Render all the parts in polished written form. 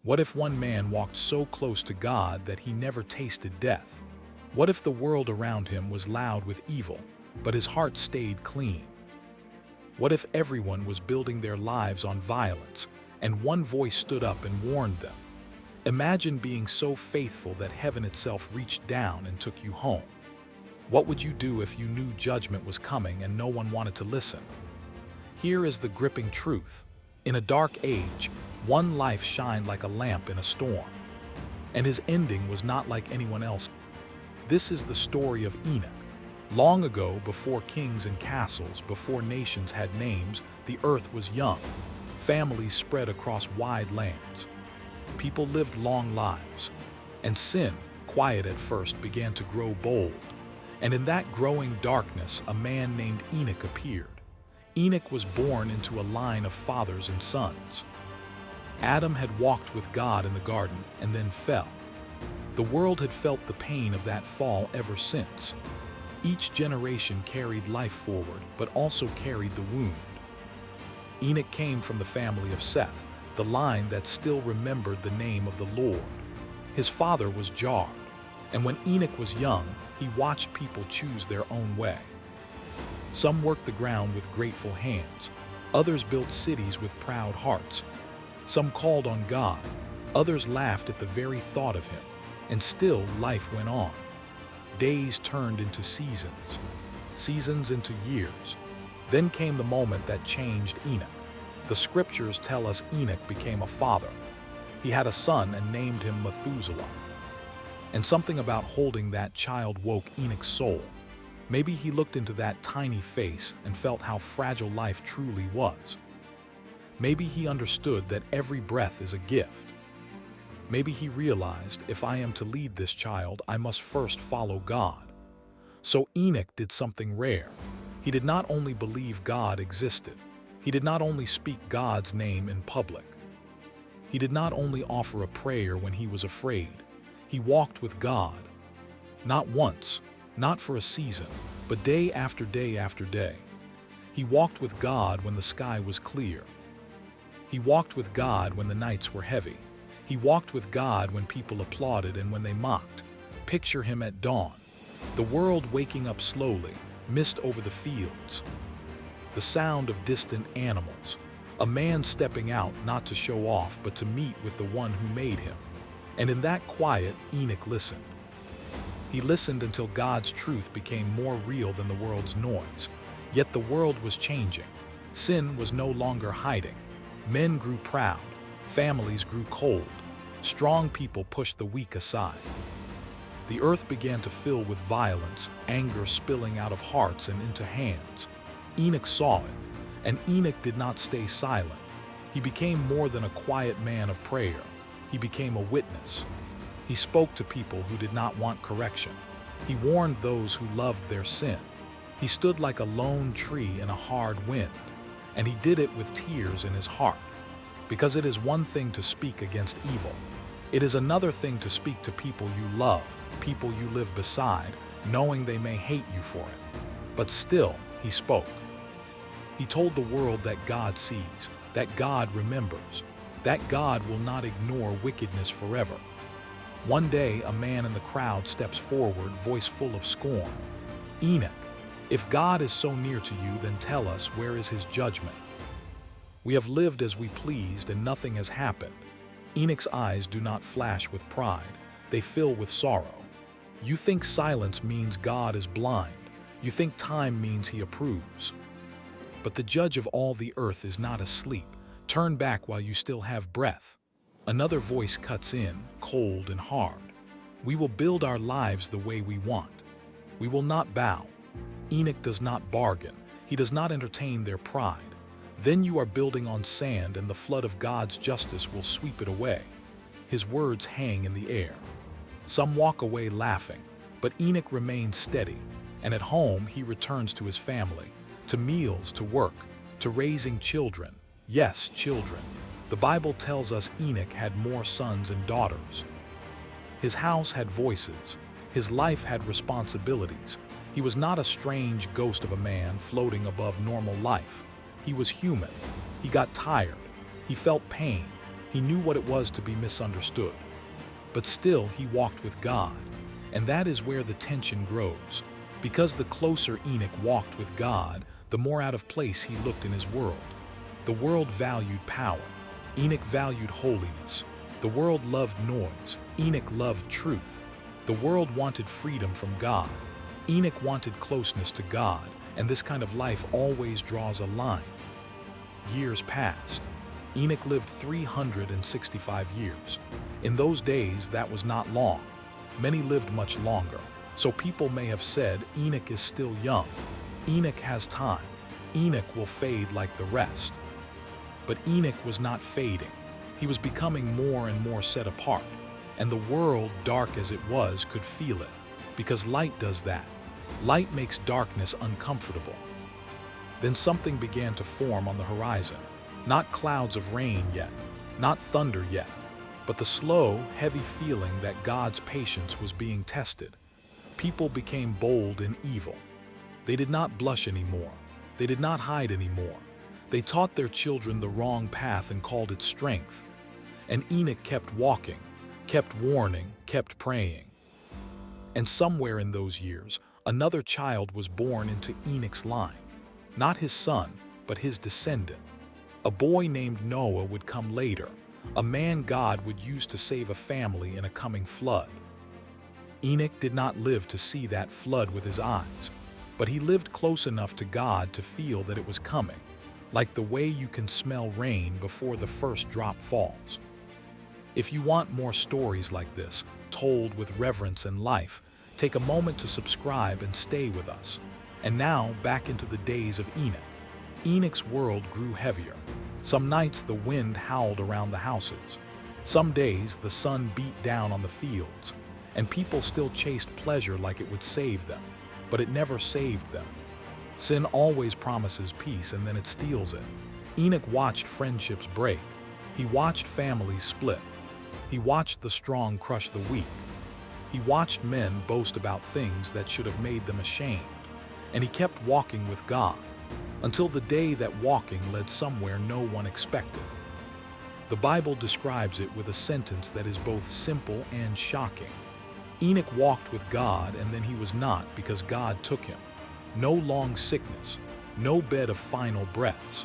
What if one man walked so close to God that he never tasted death? What if the world around him was loud with evil, but his heart stayed clean? What if everyone was building their lives on violence, and one voice stood up and warned them? Imagine being so faithful that heaven itself reached down and took you home. What would you do if you knew judgment was coming and no one wanted to listen? Here is the gripping truth. In a dark age, one life shined like a lamp in a storm, and his ending was not like anyone else. This is the story of Enoch. Long ago, before kings and castles, before nations had names, the earth was young. Families spread across wide lands. People lived long lives, and sin, quiet at first, began to grow bold. And in that growing darkness, a man named Enoch appeared. Enoch was born into a line of fathers and sons. Adam had walked with God in the garden and then fell. The world had felt the pain of that fall ever since. Each generation carried life forward, but also carried the wound. Enoch came from the family of Seth, the line that still remembered the name of the Lord. His father was jarred, and when Enoch was young, he watched people choose their own way. Some worked the ground with grateful hands. Others built cities with proud hearts. Some called on God. Others laughed at the very thought of him. And still life went on. Days turned into seasons. Seasons into years. Then came the moment that changed Enoch. The scriptures tell us Enoch became a father. He had a son and named him Methuselah. And something about holding that child woke Enoch's soul. Maybe he looked into that tiny face and felt how fragile life truly was. Maybe he understood that every breath is a gift. Maybe he realized, if I am to lead this child, I must first follow God. So Enoch did something rare. He did not only believe God existed. He did not only speak God's name in public. He did not only offer a prayer when he was afraid. He walked with God. Not once, not for a season, but day after day after day. He walked with God when the sky was clear. He walked with God when the nights were heavy. He walked with God when people applauded and when they mocked. Picture him at dawn. The world waking up slowly, mist over the fields. The sound of distant animals. A man stepping out not to show off but to meet with the one who made him. And in that quiet, Enoch listened. He listened until God's truth became more real than the world's noise. Yet the world was changing. Sin was no longer hiding. Men grew proud. Families grew cold. Strong people pushed the weak aside. The earth began to fill with violence, anger spilling out of hearts and into hands. Enoch saw it, and Enoch did not stay silent. He became more than a quiet man of prayer. He became a witness. He spoke to people who did not want correction. He warned those who loved their sin. He stood like a lone tree in a hard wind, and he did it with tears in his heart. Because it is one thing to speak against evil. It is another thing to speak to people you love, people you live beside, knowing they may hate you for it. But still, he spoke. He told the world that God sees, that God remembers, that God will not ignore wickedness forever. One day, a man in the crowd steps forward, voice full of scorn. Enoch, if God is so near to you, then tell us, where is his judgment? We have lived as we pleased and nothing has happened. Enoch's eyes do not flash with pride, they fill with sorrow. You think silence means God is blind. You think time means he approves. But the judge of all the earth is not asleep. Turn back while you still have breath. Another voice cuts in, cold and hard. We will build our lives the way we want. We will not bow. Enoch does not bargain. He does not entertain their pride. Then you are building on sand, and the flood of God's justice will sweep it away. His words hang in the air. Some walk away laughing, but Enoch remains steady, and at home he returns to his family, to meals, to work, to raising children. Yes, children. The Bible tells us Enoch had more sons and daughters. His house had voices. His life had responsibilities. He was not a strange ghost of a man floating above normal life. He was human. He got tired. He felt pain. He knew what it was to be misunderstood. But still, he walked with God. And that is where the tension grows. Because the closer Enoch walked with God, the more out of place he looked in his world. The world valued power. Enoch valued holiness. The world loved noise. Enoch loved truth. The world wanted freedom from God. Enoch wanted closeness to God, and this kind of life always draws a line. Years passed. Enoch lived 365 years. In those days, that was not long. Many lived much longer, so people may have said Enoch is still young. Enoch has time. Enoch will fade like the rest. But Enoch was not fading. He was becoming more and more set apart, and the world, dark as it was, could feel it, because light does that. Light makes darkness uncomfortable. Then something began to form on the horizon. Not clouds of rain yet, not thunder yet, but the slow, heavy feeling that God's patience was being tested. People became bold and evil. They did not blush anymore. They did not hide anymore. They taught their children the wrong path and called it strength. And Enoch kept walking, kept warning, kept praying. And somewhere in those years, another child was born into Enoch's line. Not his son, but his descendant. A boy named Noah would come later, a man God would use to save a family in a coming flood. Enoch did not live to see that flood with his eyes, but he lived close enough to God to feel that it was coming, like the way you can smell rain before the first drop falls. If you want more stories like this, told with reverence and life, take a moment to subscribe and stay with us. And now, back into the days of Enoch. Enoch's world grew heavier. Some nights the wind howled around the houses. Some days the sun beat down on the fields, and people still chased pleasure like it would save them, but it never saved them. Sin always promises peace and then it steals it. Enoch watched friendships break. He watched families split. He watched the strong crush the weak. He watched men boast about things that should have made them ashamed. And he kept walking with God, until the day that walking led somewhere no one expected. The Bible describes it with a sentence that is both simple and shocking. Enoch walked with God, and then he was not, because God took him. No long sickness, no bed of final breaths,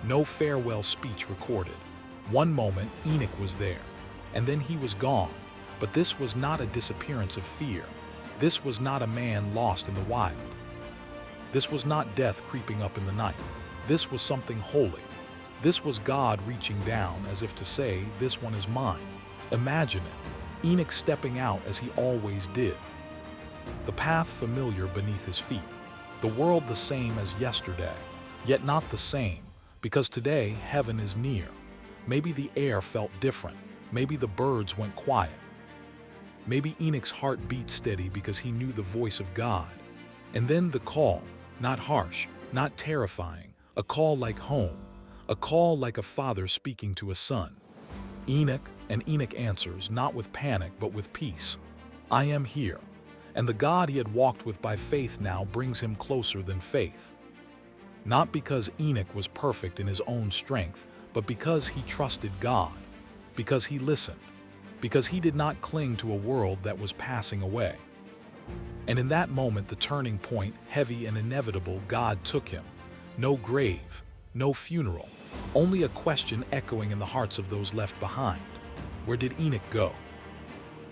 no farewell speech recorded. One moment Enoch was there, and then he was gone. But this was not a disappearance of fear. This was not a man lost in the wild. This was not death creeping up in the night. This was something holy. This was God reaching down as if to say, this one is mine. Imagine it, Enoch stepping out as he always did. The path familiar beneath his feet. The world the same as yesterday, yet not the same, because today heaven is near. Maybe the air felt different. Maybe the birds went quiet. Maybe Enoch's heart beat steady because he knew the voice of God. And then the call. Not harsh, not terrifying, a call like home, a call like a father speaking to a son. Enoch, and Enoch answers, not with panic but with peace. I am here. And the God he had walked with by faith now brings him closer than faith. Not because Enoch was perfect in his own strength, but because he trusted God, because he listened, because he did not cling to a world that was passing away. And in that moment, the turning point, heavy and inevitable, God took him. No grave, no funeral, only a question echoing in the hearts of those left behind. Where did Enoch go?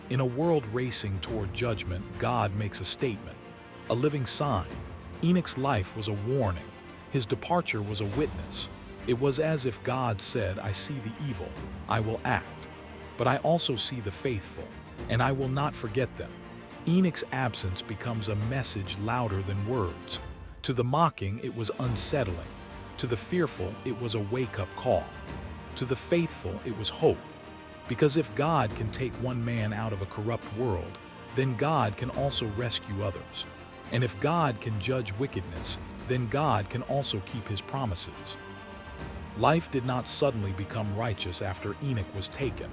In a world racing toward judgment, God makes a statement, a living sign. Enoch's life was a warning. His departure was a witness. It was as if God said, I see the evil, I will act. But I also see the faithful, and I will not forget them. Enoch's absence becomes a message louder than words. To the mocking, it was unsettling. To the fearful, it was a wake-up call. To the faithful, it was hope. Because if God can take one man out of a corrupt world, then God can also rescue others. And if God can judge wickedness, then God can also keep his promises. Life did not suddenly become righteous after Enoch was taken.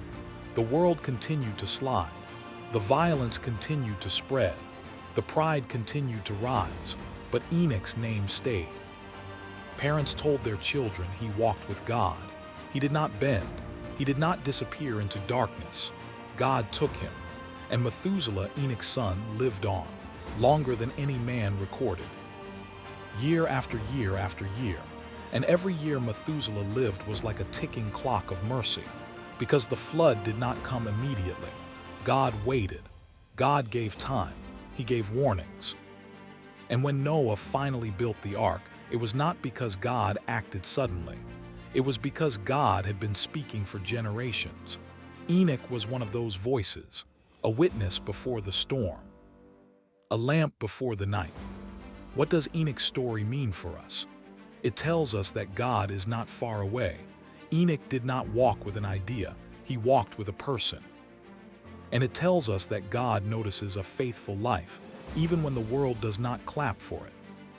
The world continued to slide. The violence continued to spread. The pride continued to rise. But Enoch's name stayed. Parents told their children he walked with God. He did not bend. He did not disappear into darkness. God took him, and Methuselah, Enoch's son, lived on, longer than any man recorded. Year after year after year, and every year Methuselah lived was like a ticking clock of mercy, because the flood did not come immediately. God waited. God gave time. He gave warnings. And when Noah finally built the ark, it was not because God acted suddenly. It was because God had been speaking for generations. Enoch was one of those voices, a witness before the storm, a lamp before the night. What does Enoch's story mean for us? It tells us that God is not far away. Enoch did not walk with an idea, he walked with a person. And it tells us that God notices a faithful life, even when the world does not clap for it.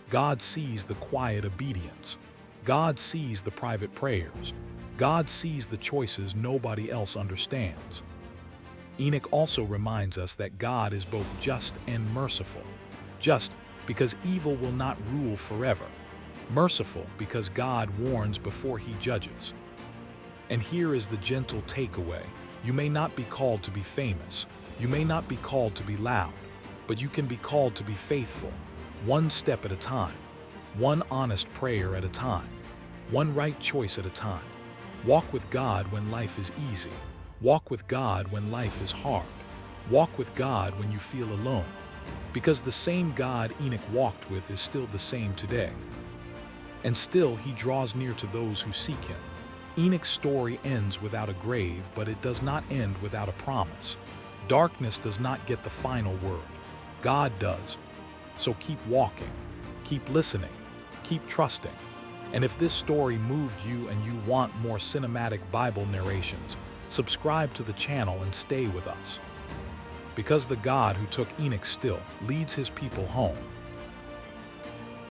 God sees the quiet obedience. God sees the private prayers. God sees the choices nobody else understands. Enoch also reminds us that God is both just and merciful. Just because evil will not rule forever. Merciful because God warns before he judges. And here is the gentle takeaway. You may not be called to be famous. You may not be called to be loud, but you can be called to be faithful, one step at a time, one honest prayer at a time, one right choice at a time. Walk with God when life is easy. Walk with God when life is hard. Walk with God when you feel alone. Because the same God Enoch walked with is still the same today. And still he draws near to those who seek him. Enoch's story ends without a grave, but it does not end without a promise. Darkness does not get the final word. God does. So keep walking, keep listening, keep trusting. And if this story moved you and you want more cinematic Bible narrations, subscribe to the channel and stay with us. Because the God who took Enoch still leads his people home.